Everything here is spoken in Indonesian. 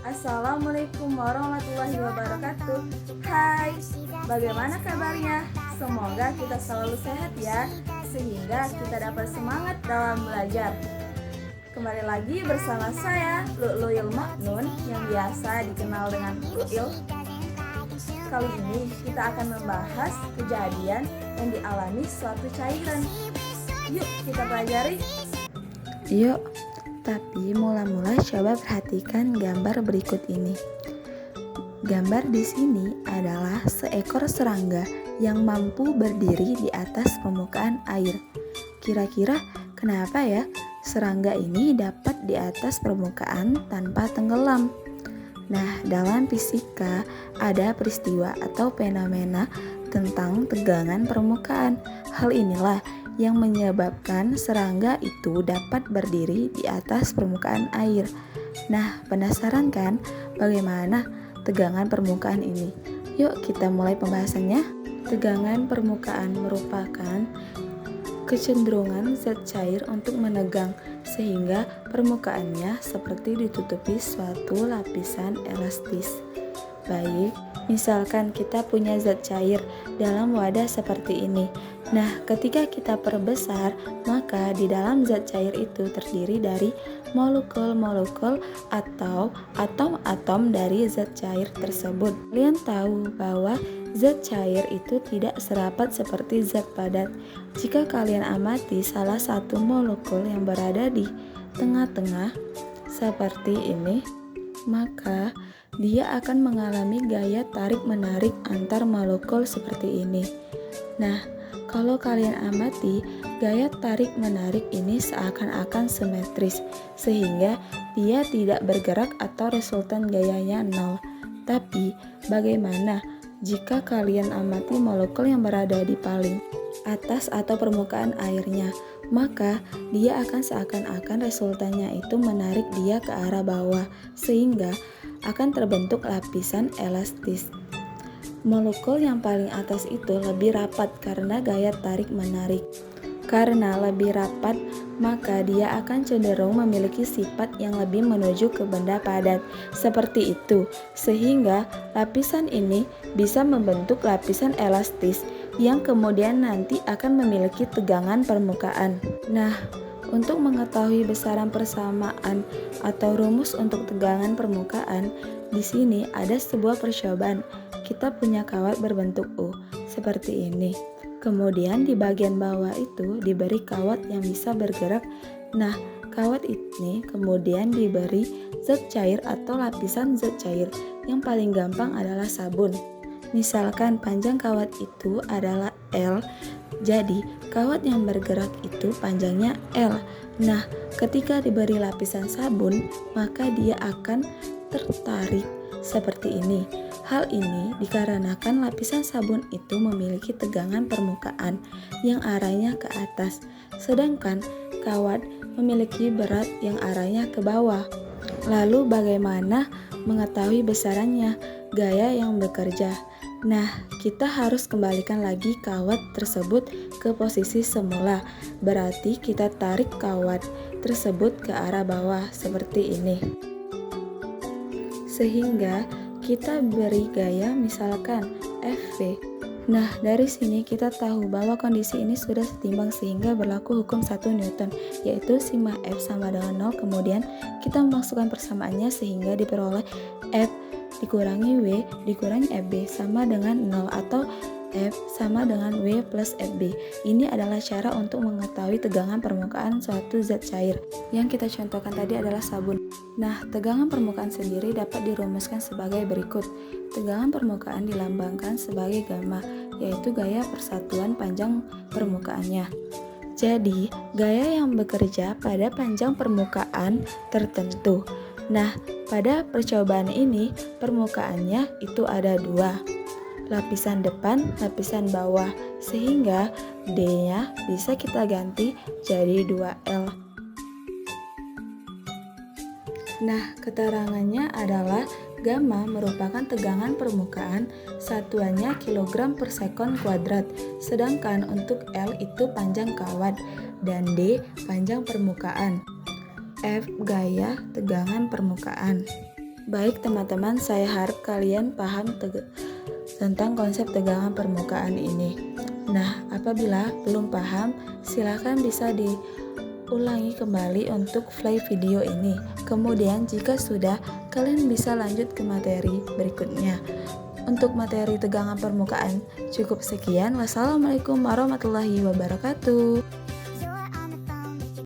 Assalamualaikum warahmatullahi wabarakatuh. Hai, bagaimana kabarnya? Semoga kita selalu sehat ya, sehingga kita dapat semangat dalam belajar. Kembali lagi bersama saya, Lu'lu'il Maknun, yang biasa dikenal dengan Lu'il. Kali ini kita akan membahas kejadian yang dialami suatu cairan. Yuk kita pelajari. Yuk, tapi mula-mula coba perhatikan gambar berikut ini. Gambar di sini adalah seekor serangga yang mampu berdiri di atas permukaan air. Kira-kira kenapa ya serangga ini dapat di atas permukaan tanpa tenggelam? Nah, dalam fisika ada peristiwa atau fenomena tentang tegangan permukaan. Hal inilah yang menyebabkan serangga itu dapat berdiri di atas permukaan air. Nah, penasaran kan bagaimana tegangan permukaan ini? Yuk kita mulai pembahasannya. Tegangan permukaan merupakan kecenderungan zat cair untuk menegang sehingga permukaannya seperti ditutupi suatu lapisan elastis. Baik, misalkan kita punya zat cair dalam wadah seperti ini. Nah, ketika kita perbesar, maka di dalam zat cair itu terdiri dari molekul-molekul atau atom-atom dari zat cair tersebut. Kalian tahu bahwa zat cair itu tidak serapat seperti zat padat. Jika kalian amati salah satu molekul yang berada di tengah-tengah seperti ini, maka dia akan mengalami gaya tarik-menarik antar molekul seperti ini. Nah, kalau kalian amati, gaya tarik-menarik ini seakan-akan simetris, sehingga dia tidak bergerak atau resultan gayanya nol. Tapi, bagaimana jika kalian amati molekul yang berada di paling atas atau permukaan airnya? Maka dia akan seakan-akan resultannya itu menarik dia ke arah bawah, sehingga akan terbentuk lapisan elastis. Molekul yang paling atas itu lebih rapat karena gaya tarik-menarik. Karena lebih rapat, maka dia akan cenderung memiliki sifat yang lebih menuju ke benda padat. Seperti itu, sehingga lapisan ini bisa membentuk lapisan elastis yang kemudian nanti akan memiliki tegangan permukaan. Nah, untuk mengetahui besaran persamaan atau rumus untuk tegangan permukaan, di sini ada sebuah percobaan. Kita punya kawat berbentuk U seperti ini. Kemudian di bagian bawah itu diberi kawat yang bisa bergerak. Nah, kawat ini kemudian diberi zat cair atau lapisan zat cair. Yang paling gampang adalah sabun. Misalkan panjang kawat itu adalah L, jadi kawat yang bergerak itu panjangnya L. Nah, ketika diberi lapisan sabun, maka dia akan tertarik seperti ini. Hal ini dikarenakan lapisan sabun itu memiliki tegangan permukaan yang arahnya ke atas, sedangkan kawat memiliki berat yang arahnya ke bawah. Lalu bagaimana mengetahui besarannya? Gaya yang bekerja. Nah, kita harus kembalikan lagi kawat tersebut ke posisi semula. Berarti kita tarik kawat tersebut ke arah bawah seperti ini. Sehingga kita beri gaya misalkan Fv. Nah, dari sini kita tahu bahwa kondisi ini sudah setimbang sehingga berlaku hukum 1 Newton, yaitu sigma F sama dengan 0. Kemudian kita memasukkan persamaannya sehingga diperoleh F dikurangi W dikurangi Fb sama dengan 0 atau F sama dengan W plus Fb. Ini adalah cara untuk mengetahui tegangan permukaan suatu zat cair. Yang kita contohkan tadi adalah sabun. Nah, tegangan permukaan sendiri dapat dirumuskan sebagai berikut. Tegangan permukaan dilambangkan sebagai gamma, yaitu gaya persatuan panjang permukaannya. Jadi, gaya yang bekerja pada panjang permukaan tertentu. Nah, pada percobaan ini permukaannya itu ada 2. Lapisan depan, lapisan bawah, sehingga D-nya bisa kita ganti jadi 2L. Nah, keterangannya adalah gamma merupakan tegangan permukaan, satuannya kilogram per sekon kuadrat, sedangkan untuk L itu panjang kawat, dan D panjang permukaan. F gaya tegangan permukaan. Baik teman-teman, saya harap kalian paham tentang konsep tegangan permukaan ini. Nah, apabila belum paham, silakan bisa diulangi kembali untuk play video ini. Kemudian jika sudah, kalian bisa lanjut ke materi berikutnya. Untuk materi tegangan permukaan cukup sekian. Wassalamualaikum warahmatullahi wabarakatuh.